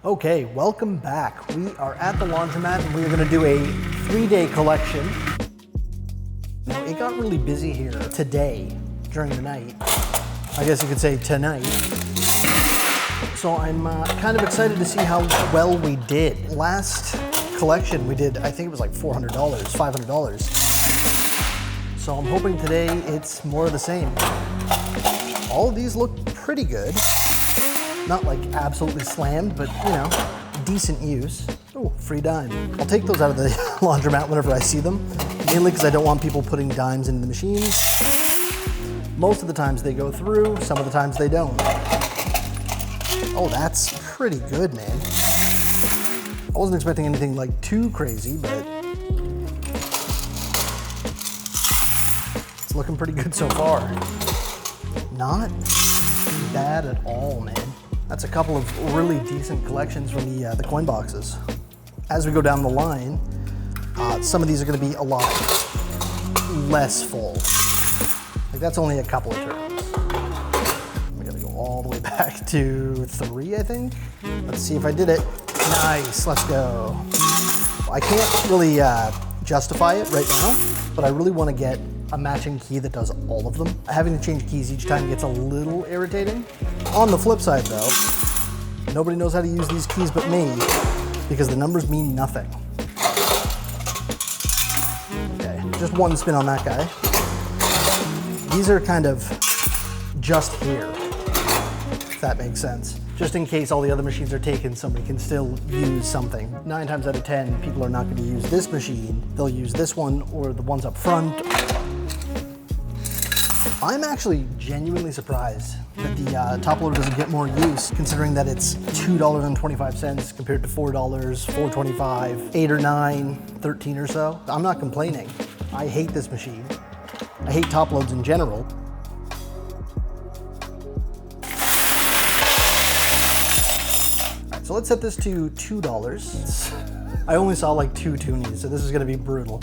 Okay, welcome back. We are at the laundromat and we're gonna do a 3-day collection. Now, it got really busy here today during the night. I guess you could say tonight. So I'm kind of excited to see how well we did. Last collection we did, I think it was like $400, $500. So I'm hoping today it's more of the same. All of these look pretty good. Not like absolutely slammed, but you know, decent use. Oh, free dime. I'll take those out of the laundromat whenever I see them, mainly because I don't want people putting dimes into the machines. Most of the times they go through, some of the times they don't. Oh, that's pretty good, man. I wasn't expecting anything like too crazy, but it's looking pretty good so far. Not bad at all, man. That's a couple of really decent collections from the coin boxes. As we go down the line, some of these are gonna be a lot less full. Like that's only a couple of turns. We gotta go all the way back to 3, I think. Let's see if I did it. Nice, let's go. I can't really justify it right now, but I really wanna get a matching key that does all of them. Having to change keys each time gets a little irritating. On the flip side though, nobody knows how to use these keys but me, because the numbers mean nothing. Okay, just one spin on that guy. These are kind of just here, if that makes sense. Just in case all the other machines are taken, somebody can still use something. 9 times out of 10, people are not going to use this machine. They'll use this one or the ones up front. I'm actually genuinely surprised that the top loader doesn't get more use, considering that it's $2.25 compared to $4, $4.25, 8 or 9, 13 or so. I'm not complaining. I hate this machine. I hate top loads in general. All right, so let's set this to $2. I only saw like 2 toonies, so this is gonna be brutal.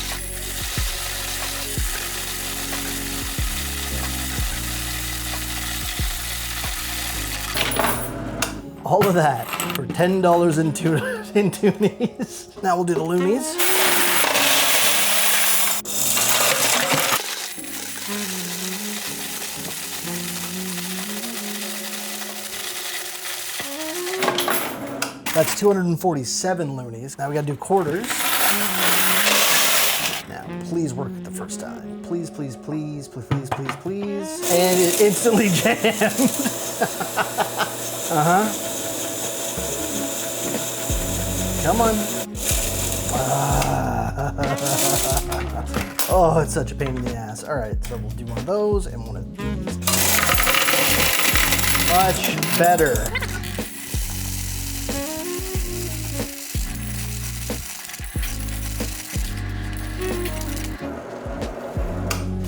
All of that for $10 in toonies. Now we'll do the loonies. That's 247 loonies. Now we gotta do quarters. Now, please work the first time. Please, please, please, please, please, please, please. And it instantly jammed. Come on. Oh, it's such a pain in the ass. All right, so we'll do one of those and one of these. Much better.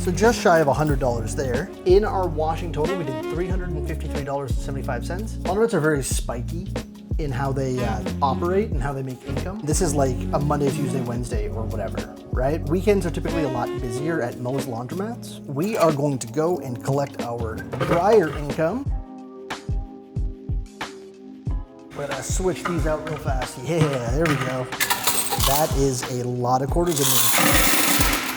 So just shy of $100 there. In our washing total, we did $353.75. Laundromats are very spiky in how they operate and how they make income. This is like a Monday, Tuesday, Wednesday, or whatever, right? Weekends are typically a lot busier at most laundromats. We are going to go and collect our dryer income. We're gonna switch these out real fast. Yeah, there we go. That is a lot of quarters in there.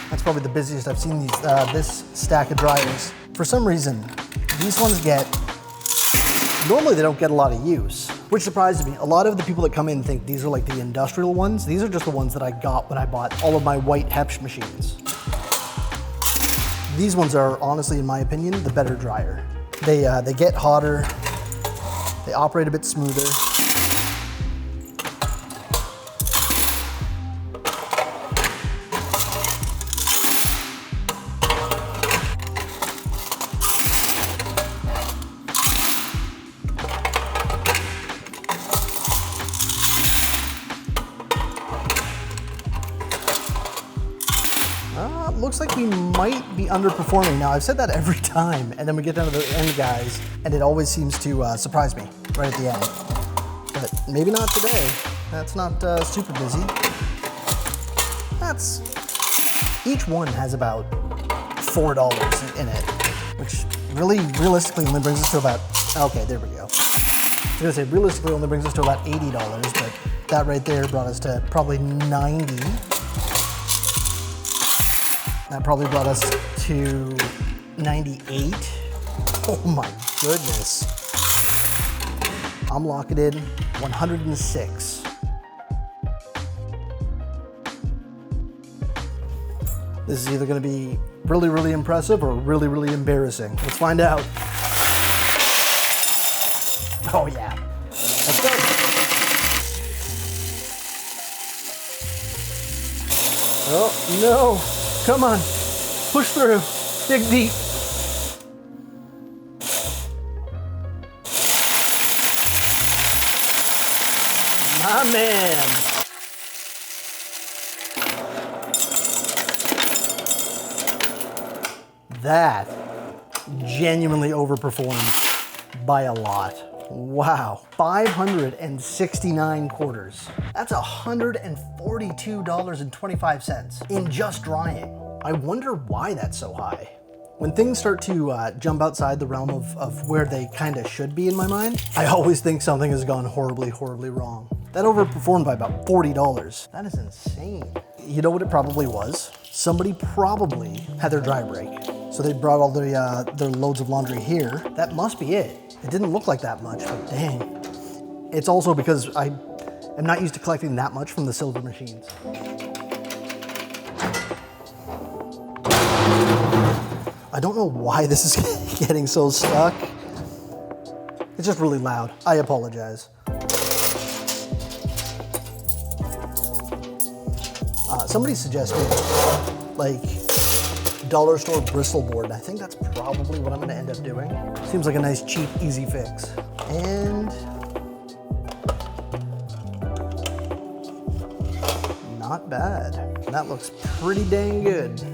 That's probably the busiest I've seen this stack of dryers. For some reason, these ones normally they don't get a lot of use, which surprises me. A lot of the people that come in think these are like the industrial ones. These are just the ones that I got when I bought all of my white Hepsch machines. These ones are honestly, in my opinion, the better dryer. They get hotter, they operate a bit smoother. Looks like we might be underperforming. Now, I've said that every time, and then we get down to the end, guys, and it always seems to surprise me right at the end. But maybe not today. That's not super busy. Each one has about $4 in it, which really, realistically, only brings us to about, okay, there we go. was gonna say, realistically only brings us to about $80, but that right there brought us to probably 90. That probably brought us to 98. Oh my goodness. I'm locking in 106. This is either gonna be really, really impressive or really, really embarrassing. Let's find out. Oh yeah, let's go. Oh no, come on, push through, dig deep. My man. That genuinely overperformed by a lot. Wow, 569 quarters. That's $142.25 in just drying. I wonder why that's so high. When things start to jump outside the realm of where they kind of should be in my mind, I always think something has gone horribly, horribly wrong. That overperformed by about $40. That is insane. You know what it probably was? Somebody probably had their dry break. So they brought all their loads of laundry here. That must be it. It didn't look like that much, but dang. It's also because I am not used to collecting that much from the silver machines. I don't know why this is getting so stuck. It's just really loud. I apologize. Somebody suggested like dollar store bristle board, and I think that's probably what I'm gonna end up doing. Seems like a nice, cheap, easy fix. And not bad. That looks pretty dang good. All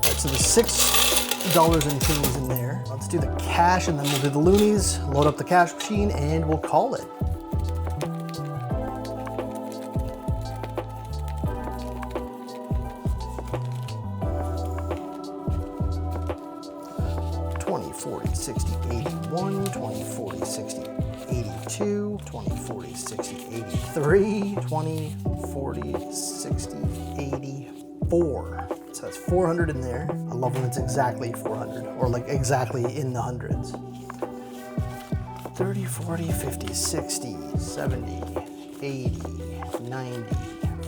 right, so the $6 and change in there. Let's do the cash, and then we'll do the loonies, load up the cash machine, and we'll call it. $20, $40, $60, $81, $20, $40, $60, $82, $20, $40, $60, $83, $20, $40, $60, $84. So that's 400 in there. I love when it's exactly 400, or like exactly in the hundreds. 30, 40, 50, 60, 70, 80, 90,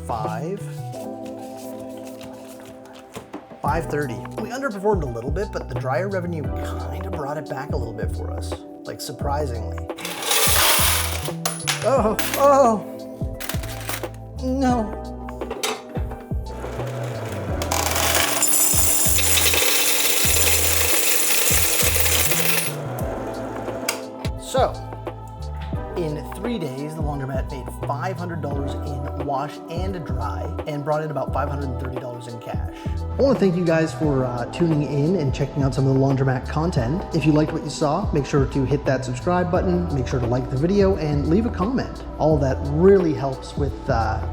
530. We underperformed a little bit, but the dryer revenue kind of brought it back a little bit for us, like surprisingly. Oh, no. So, in 3 days, the laundromat made $500 in wash and dry and brought in about $530 in cash. I want to thank you guys for tuning in and checking out some of the laundromat content. If you liked what you saw, make sure to hit that subscribe button, make sure to like the video, and leave a comment. All of that really helps with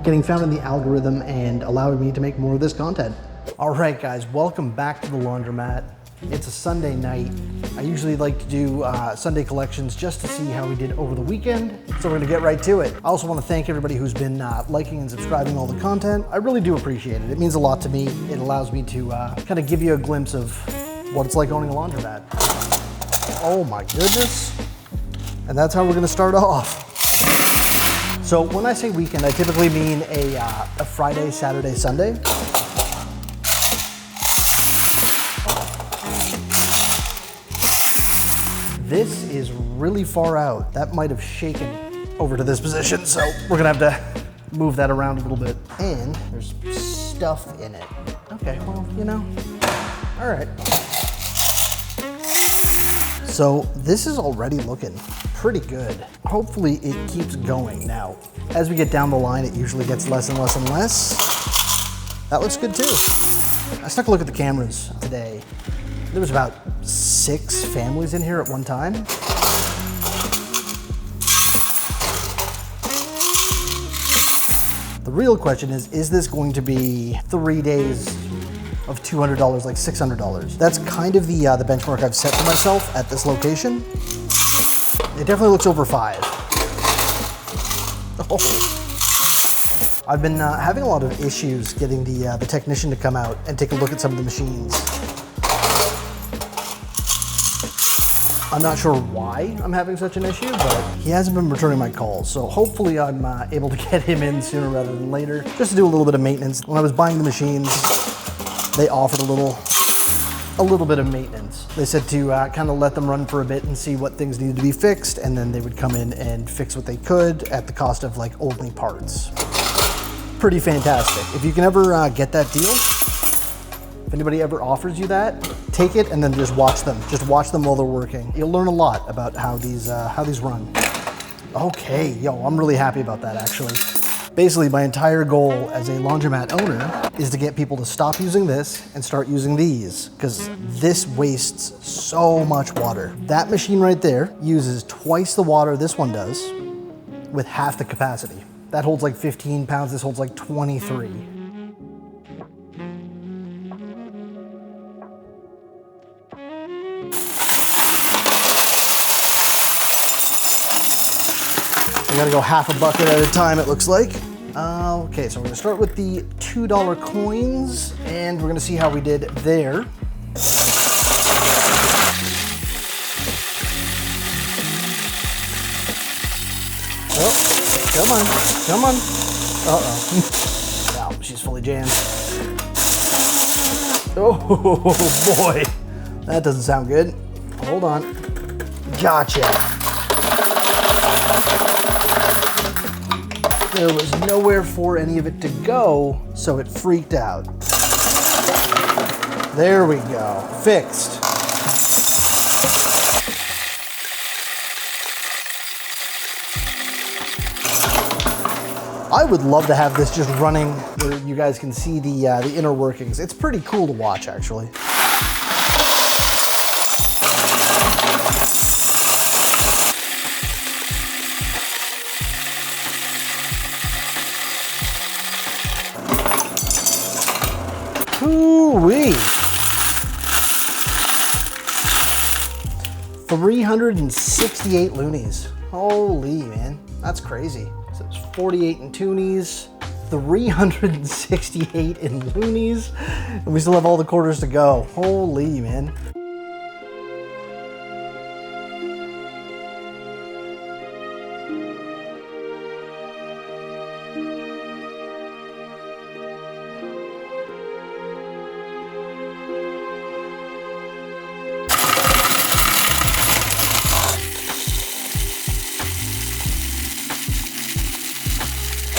getting found in the algorithm and allowing me to make more of this content. All right, guys, welcome back to the laundromat. It's a Sunday night. I usually like to do Sunday collections just to see how we did over the weekend. So we're gonna get right to it. I also wanna thank everybody who's been liking and subscribing all the content. I really do appreciate it. It means a lot to me. It allows me to kind of give you a glimpse of what it's like owning a laundromat. Oh my goodness. And that's how we're gonna start off. So when I say weekend, I typically mean a Friday, Saturday, Sunday. This is really far out. That might have shaken over to this position, so we're gonna have to move that around a little bit. And there's stuff in it. Okay, well, you know, all right. So this is already looking pretty good. Hopefully it keeps going. Now, as we get down the line, it usually gets less and less and less. That looks good too. I took a look at the cameras today. There was about 6 families in here at one time. The real question is this going to be 3 days of $200, like $600? That's kind of the benchmark I've set for myself at this location. It definitely looks over 5. Oh. I've been having a lot of issues getting the technician to come out and take a look at some of the machines. I'm not sure why I'm having such an issue, but he hasn't been returning my calls. So hopefully I'm able to get him in sooner rather than later, just to do a little bit of maintenance. When I was buying the machines, they offered a little bit of maintenance. They said to kind of let them run for a bit and see what things needed to be fixed, and then they would come in and fix what they could at the cost of like only parts. Pretty fantastic. If you can ever get that deal, if anybody ever offers you that, take it and then just watch them. Just watch them while they're working. You'll learn a lot about how these run. Okay, yo, I'm really happy about that actually. Basically, my entire goal as a laundromat owner is to get people to stop using this and start using these, because this wastes so much water. That machine right there uses twice the water this one does with half the capacity. That holds like 15 pounds, this holds like 23. I gotta go half a bucket at a time, it looks like. Okay, so we're gonna start with the $2 coins, and we're gonna see how we did there. Oh. Come on, come on. Uh-oh. Wow, she's fully jammed. Oh boy, that doesn't sound good. Hold on. Gotcha. There was nowhere for any of it to go, so it freaked out. There we go, fixed. I would love to have this just running where you guys can see the inner workings. It's pretty cool to watch, actually. Hoo-wee! 368 loonies. Holy man, that's crazy. So it's 48 in toonies, 368 in loonies, and we still have all the quarters to go. Holy man.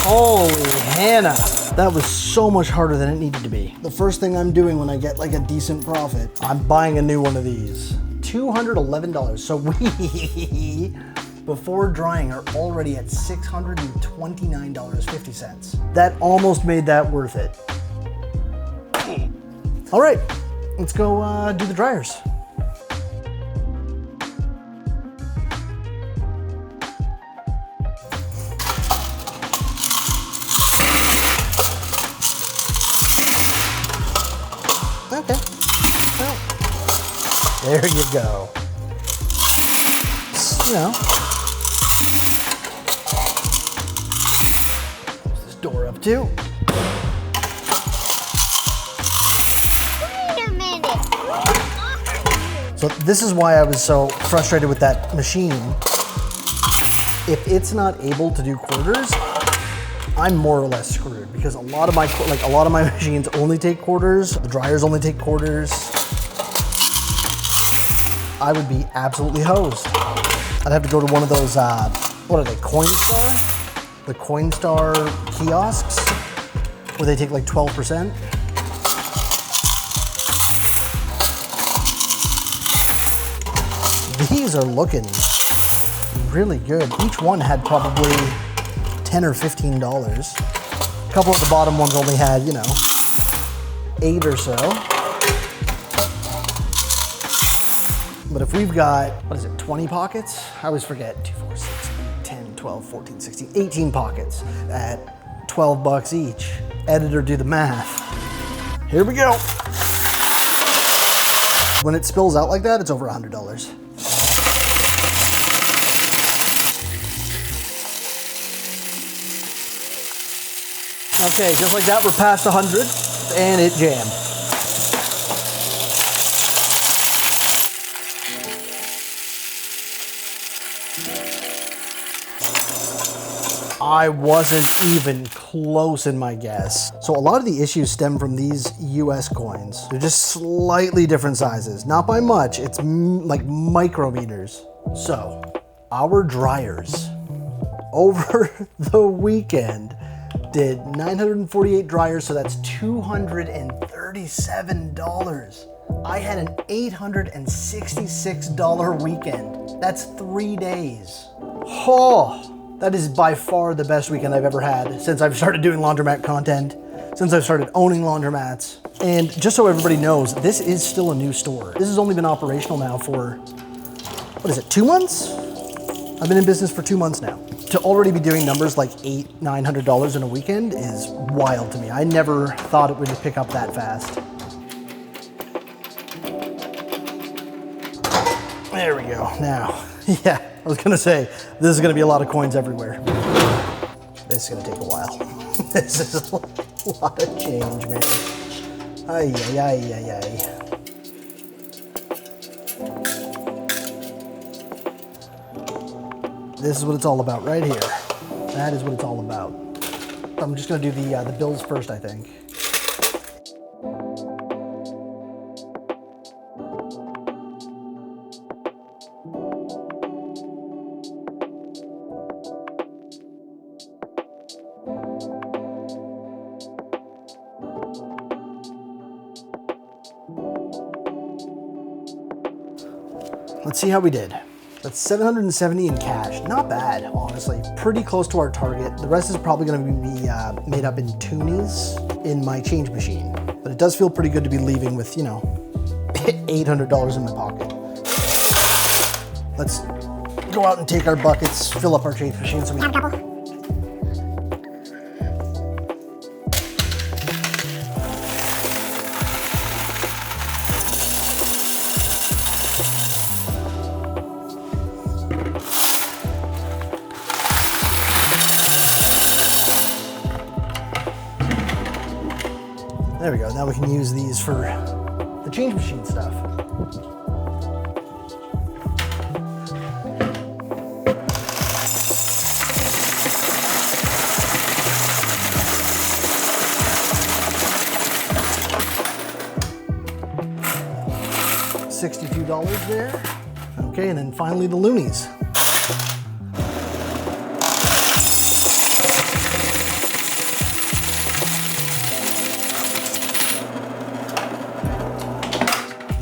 Holy Hannah. That was so much harder than it needed to be. The first thing I'm doing when I get like a decent profit, I'm buying a new one of these. $211. So we, before drying, are already at $629.50. That almost made that worth it. All right, let's go do the dryers. Okay. Well, there you go. You know. Close this door up too. Wait a minute. So this is why I was so frustrated with that machine. If it's not able to do quarters, I'm more or less screwed, because a lot of my machines only take quarters. The dryers only take quarters. I would be absolutely hosed. I'd have to go to one of those, what are they, Coinstar? The Coinstar kiosks, where they take like 12%. These are looking really good. Each one had probably $10 or $15. A couple of the bottom ones only had, you know, 8 or so. But if we've got, what is it, 20 pockets? I always forget, 2, 4, 6, 8, 10, 12, 14, 16, 18 pockets at 12 bucks each. Editor, do the math. Here we go. When it spills out like that, it's over $100. Okay, just like that, we're past 100 and it jammed. I wasn't even close in my guess. So a lot of the issues stem from these US coins. They're just slightly different sizes, not by much. It's like micrometers. So our dryers over the weekend did 948 dryers, so that's $237. I had an $866 weekend. That's 3 days. Oh, that is by far the best weekend I've ever had since I've started doing laundromat content, since I've started owning laundromats. And just so everybody knows, this is still a new store. This has only been operational now for, what is it, 2 months? I've been in business for 2 months now. To already be doing numbers like $800, $900 in a weekend is wild to me. I never thought it would pick up that fast. There we go. Now, yeah, I was gonna say, this is gonna be a lot of coins everywhere. This is gonna take a while. This is a lot of change, man. Ay, ay, ay, ay, ay. This is what it's all about right here. That is what it's all about. I'm just gonna do the bills first, I think. Let's see how we did. That's 770 in cash. Not bad, honestly. Pretty close to our target. The rest is probably gonna be made up in toonies in my change machine. But it does feel pretty good to be leaving with, you know, $800 in my pocket. Let's go out and take our buckets, fill up our change machine so we have a couple. There we go, now we can use these for the change machine stuff. $62 there. Okay, and then finally the loonies.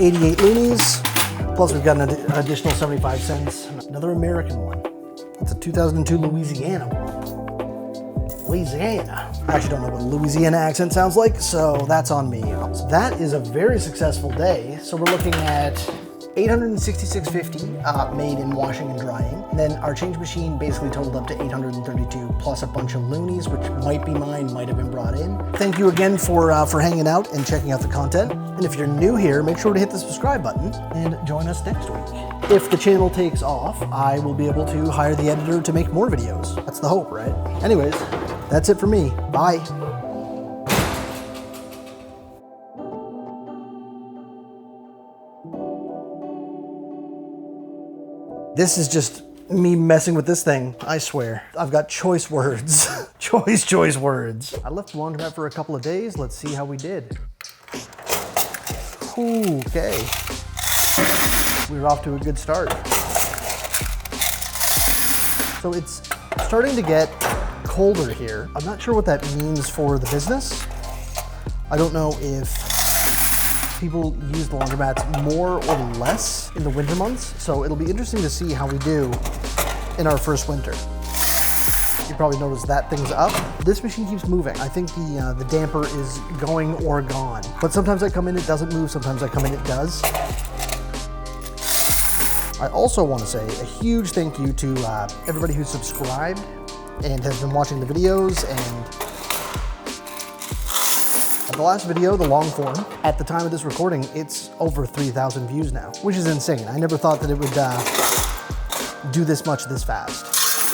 $88 loonies, plus we've got an additional 75 cents. Another American one. That's a 2002 Louisiana one. Louisiana. I actually don't know what a Louisiana accent sounds like, so that's on me. So that is a very successful day. So we're looking at $866.50 made in washing and drying. And then our change machine basically totaled up to $832 plus a bunch of loonies, which might be mine, might have been brought in. Thank you again for hanging out and checking out the content. And if you're new here, make sure to hit the subscribe button and join us next week. If the channel takes off, I will be able to hire the editor to make more videos. That's the hope, right? Anyways, that's it for me. Bye. This is just me messing with this thing, I swear. I've got choice words. choice words. I left the laundromat for a couple of days. Let's see how we did. Okay. We were off to a good start. So it's starting to get colder here. I'm not sure what that means for the business. I don't know if people use the laundromats more or less in the winter months, so it'll be interesting to see how we do in our first winter. You probably noticed that thing's up. This machine keeps moving. I think the damper is going or gone. But sometimes I come in, it doesn't move. Sometimes I come in, it does. I also want to say a huge thank you to everybody who's subscribed and has been watching the videos. And the last video, the long form, at the time of this recording, it's over 3,000 views now, which is insane. I never thought that it would do this much this fast.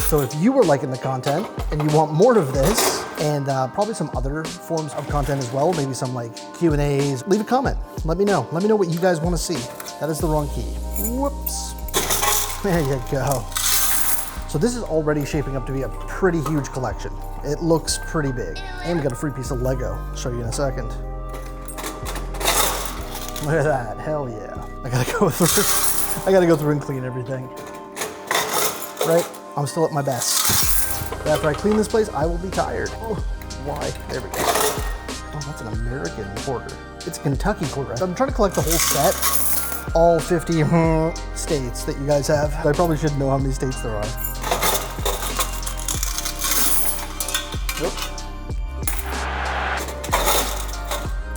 So if you were liking the content and you want more of this, and probably some other forms of content as well, maybe some like Q&As, leave a comment. Let me know. Let me know what you guys want to see. That is the wrong key. Whoops. There you go. So this is already shaping up to be a pretty huge collection. It looks pretty big. And we got a free piece of Lego. I'll show you in a second. Look at that, hell yeah. I gotta go through and clean everything. Right, I'm still at my best. But after I clean this place, I will be tired. Oh, why? There we go. Oh, that's an American quarter. It's a Kentucky quarter. I'm trying to collect the whole set. All 50 states that you guys have. I probably should know how many states there are. Whoop.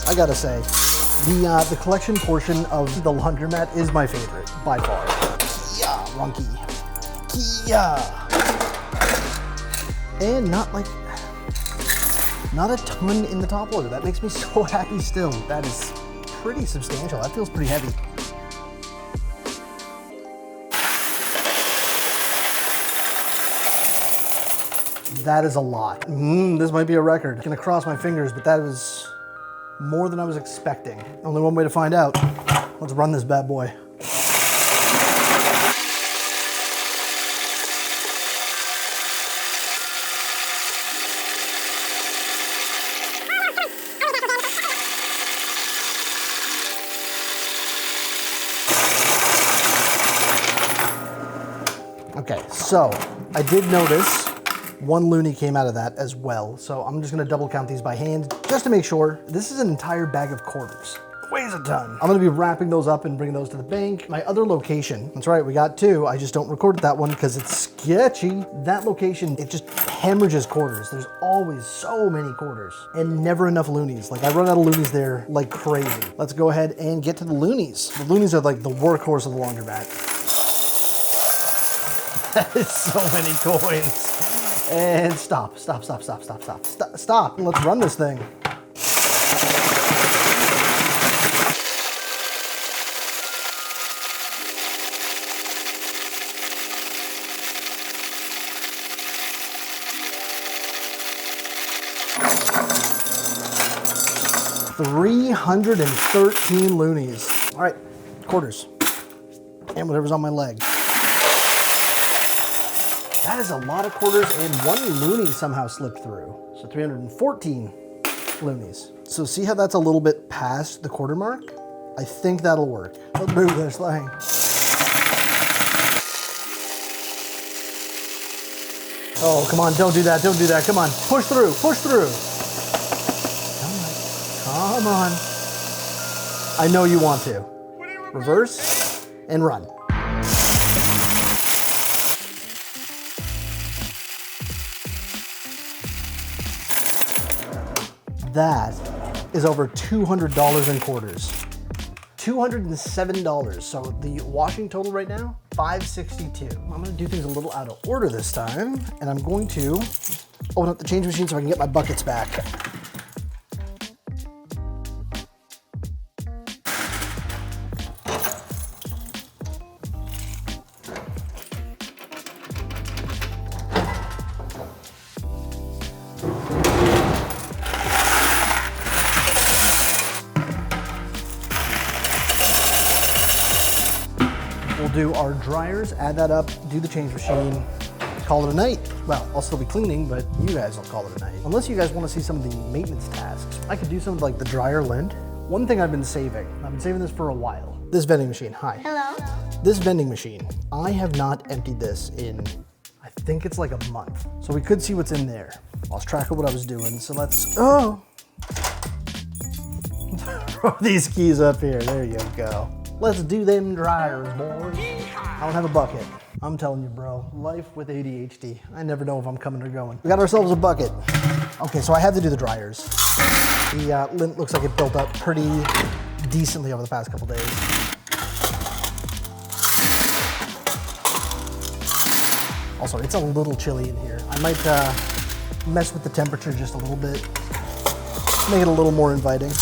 I gotta say, the collection portion of the laundromat is my favorite, by far. Yeah, wonky. Yeah. And not a ton in the top loader. That makes me so happy still. That is pretty substantial. That feels pretty heavy. That is a lot. This might be a record. I'm gonna cross my fingers, but that was more than I was expecting. Only one way to find out. Let's run this bad boy. Okay, so I did notice one loonie came out of that as well. So I'm just gonna double count these by hand just to make sure. This is an entire bag of quarters. Weighs a ton. I'm gonna be wrapping those up and bringing those to the bank. My other location, that's right, we got two. I just don't record that one because it's sketchy. That location, it just hemorrhages quarters. There's always so many quarters and never enough loonies. Like I run out of loonies there like crazy. Let's go ahead and get to the loonies. The loonies are like the workhorse of the laundromat. That is so many coins. And stop. Let's run this thing. $313 loonies. All right, quarters. And whatever's on my leg. That is a lot of quarters, and one loonie somehow slipped through. So 314 loonies. So see how that's a little bit past the quarter mark? I think that'll work. Let's move this thing. Oh, come on, don't do that, come on. Push through. Come on. I know you want to. Reverse and run. That is over $200 in quarters. $207. So the washing total right now, $562. I'm gonna do things a little out of order this time, and I'm going to open up the change machine so I can get my buckets back. We'll do our dryers, add that up, do the change machine, call it a night. Well, I'll still be cleaning, but you guys will call it a night. Unless you guys want to see some of the maintenance tasks. I could do something like the dryer lint. One thing I've been saving this for a while. This vending machine, hi. Hello. This vending machine, I have not emptied this in, I think it's like a month. So we could see what's in there. Lost track of what I was doing, so let's, throw these keys up here, there you go. Let's do them dryers, boys. I don't have a bucket. I'm telling you, bro, life with ADHD. I never know if I'm coming or going. We got ourselves a bucket. Okay, so I had to do the dryers. The lint looks like it built up pretty decently over the past couple days. Also, it's a little chilly in here. I might mess with the temperature just a little bit. Make it a little more inviting.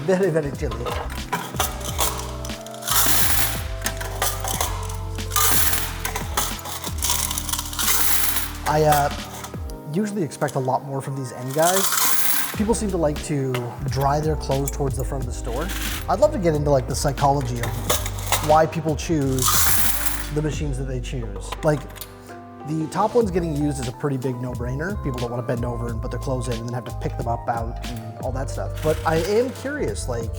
Very, very chilly. I usually expect a lot more from these end guys. People seem to like to dry their clothes towards the front of the store. I'd love to get into like the psychology of why people choose the machines that they choose. Like, the top one's getting used is a pretty big no-brainer. People don't want to bend over and put their clothes in and then have to pick them up out and all that stuff. But I am curious, like,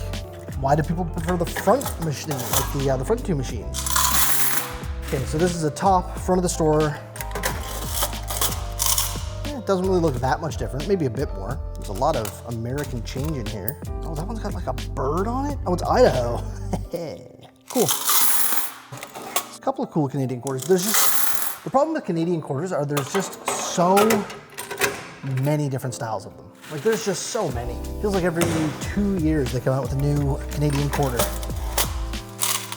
why do people prefer the front machine, like the front two machines? Okay, so this is a top, front of the store. It doesn't really look that much different, maybe a bit more. There's a lot of American change in here. Oh, that one's got like a bird on it? Oh, it's Idaho. Cool. There's a couple of cool Canadian quarters. The problem with Canadian quarters are there's just so many different styles of them. Like, there's just so many. Feels like every 2 years they come out with a new Canadian quarter.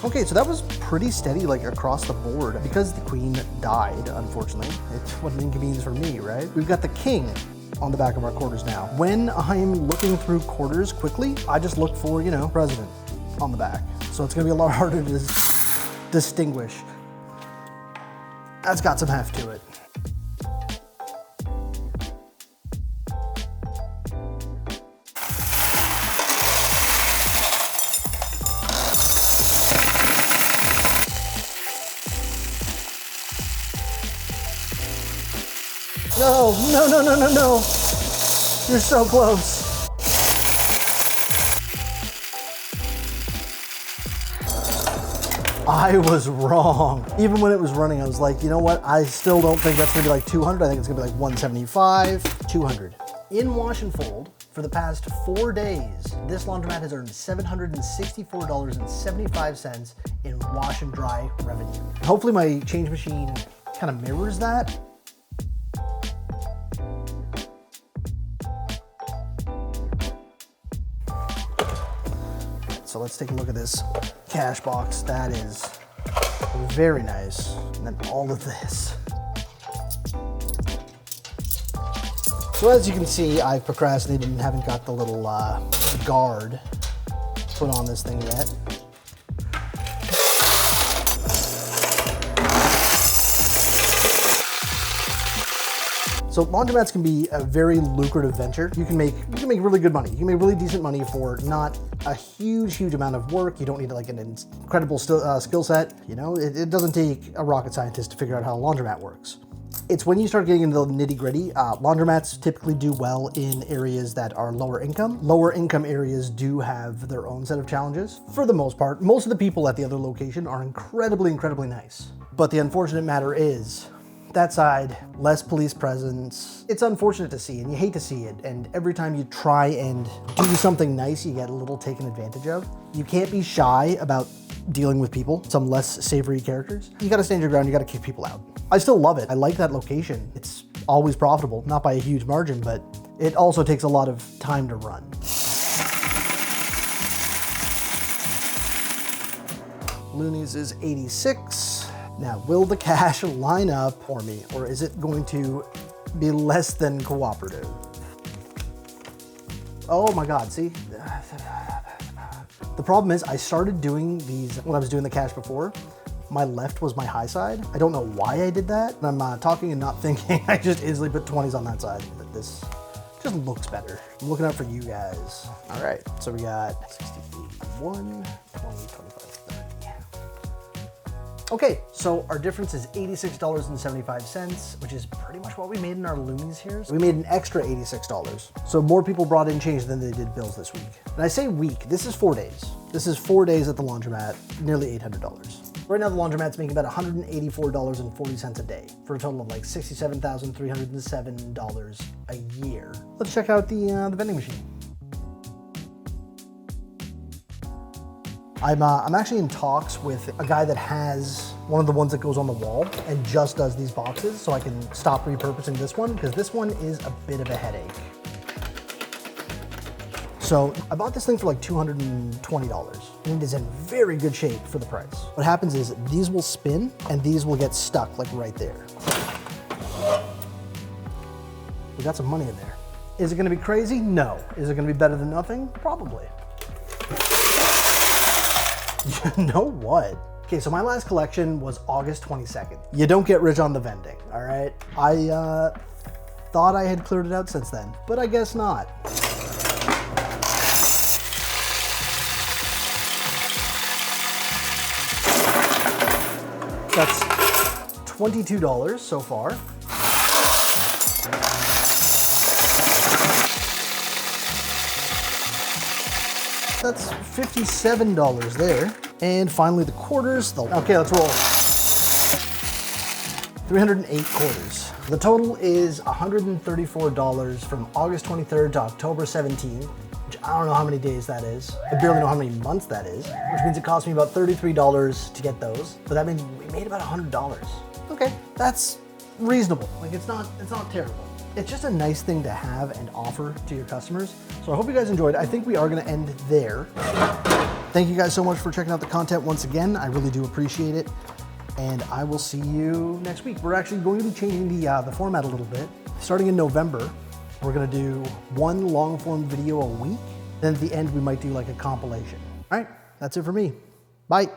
Okay, so that was pretty steady, like, across the board. Because the Queen died, unfortunately, it was an inconvenience for me, right? We've got the King on the back of our quarters now. When I'm looking through quarters quickly, I just look for, you know, President on the back. So it's gonna be a lot harder to distinguish. That's got some heft to it. No, no, no, no, no, no. You're so close. I was wrong. Even when it was running, I was like, you know what? I still don't think that's gonna be like 200. I think it's gonna be like 175, 200. In wash and fold, for the past 4 days, this laundromat has earned $764.75 in wash and dry revenue. Hopefully my change machine kind of mirrors that. So let's take a look at this cash box. That is very nice. And then all of this. So as you can see, I've procrastinated and haven't got the little guard put on this thing yet. So laundromats can be a very lucrative venture. You can make really good money. You can make really decent money for not a huge amount of work. You don't need like an incredible skill set. You know, it doesn't take a rocket scientist to figure out how a laundromat works. It's when you start getting into the nitty gritty. Laundromats typically do well in areas that are lower income. Lower income areas do have their own set of challenges. For the most part, most of the people at the other location are incredibly nice. But the unfortunate matter is, that side, less police presence. It's unfortunate to see, and you hate to see it. And every time you try and do something nice, you get a little taken advantage of. You can't be shy about dealing with people, some less savory characters. You gotta stand your ground, you gotta kick people out. I still love it. I like that location. It's always profitable, not by a huge margin, but it also takes a lot of time to run. Loonies is 86. Now, will the cash line up for me, or is it going to be less than cooperative? Oh my God, see? The problem is I started doing these when I was doing the cash before. My left was my high side. I don't know why I did that. I'm talking and not thinking. I just instantly put 20s on that side. But this just looks better. I'm looking out for you guys. All right, so we got 61, 20, 25. Okay, so our difference is $86.75, which is pretty much what we made in our loonies here. So we made an extra $86. So more people brought in change than they did bills this week. And I say week, this is 4 days. This is 4 days at the laundromat, nearly $800. Right now the laundromat's making about $184.40 a day for a total of like $67,307 a year. Let's check out the vending machine. I'm actually in talks with a guy that has one of the ones that goes on the wall and just does these boxes, so I can stop repurposing this one, because this one is a bit of a headache. So I bought this thing for like $220, and it is in very good shape for the price. What happens is these will spin and these will get stuck like right there. We got some money in there. Is it gonna be crazy? No. Is it gonna be better than nothing? Probably. You know what? Okay, so my last collection was August 22nd. You don't get rich on the vending, all right? I thought I had cleared it out since then, but I guess not. That's $22 so far. That's $57 there. And finally the quarters. Okay, let's roll. 308 quarters. The total is $134 from August 23rd to October 17th, which I don't know how many days that is. I barely know how many months that is, which means it cost me about $33 to get those. But that means we made about $100. Okay, that's reasonable. Like it's not terrible. It's just a nice thing to have and offer to your customers. So I hope you guys enjoyed. I think we are gonna end there. Thank you guys so much for checking out the content once again. I really do appreciate it. And I will see you next week. We're actually going to be changing the format a little bit. Starting in November, we're gonna do one long form video a week. Then at the end, we might do like a compilation. All right, that's it for me. Bye.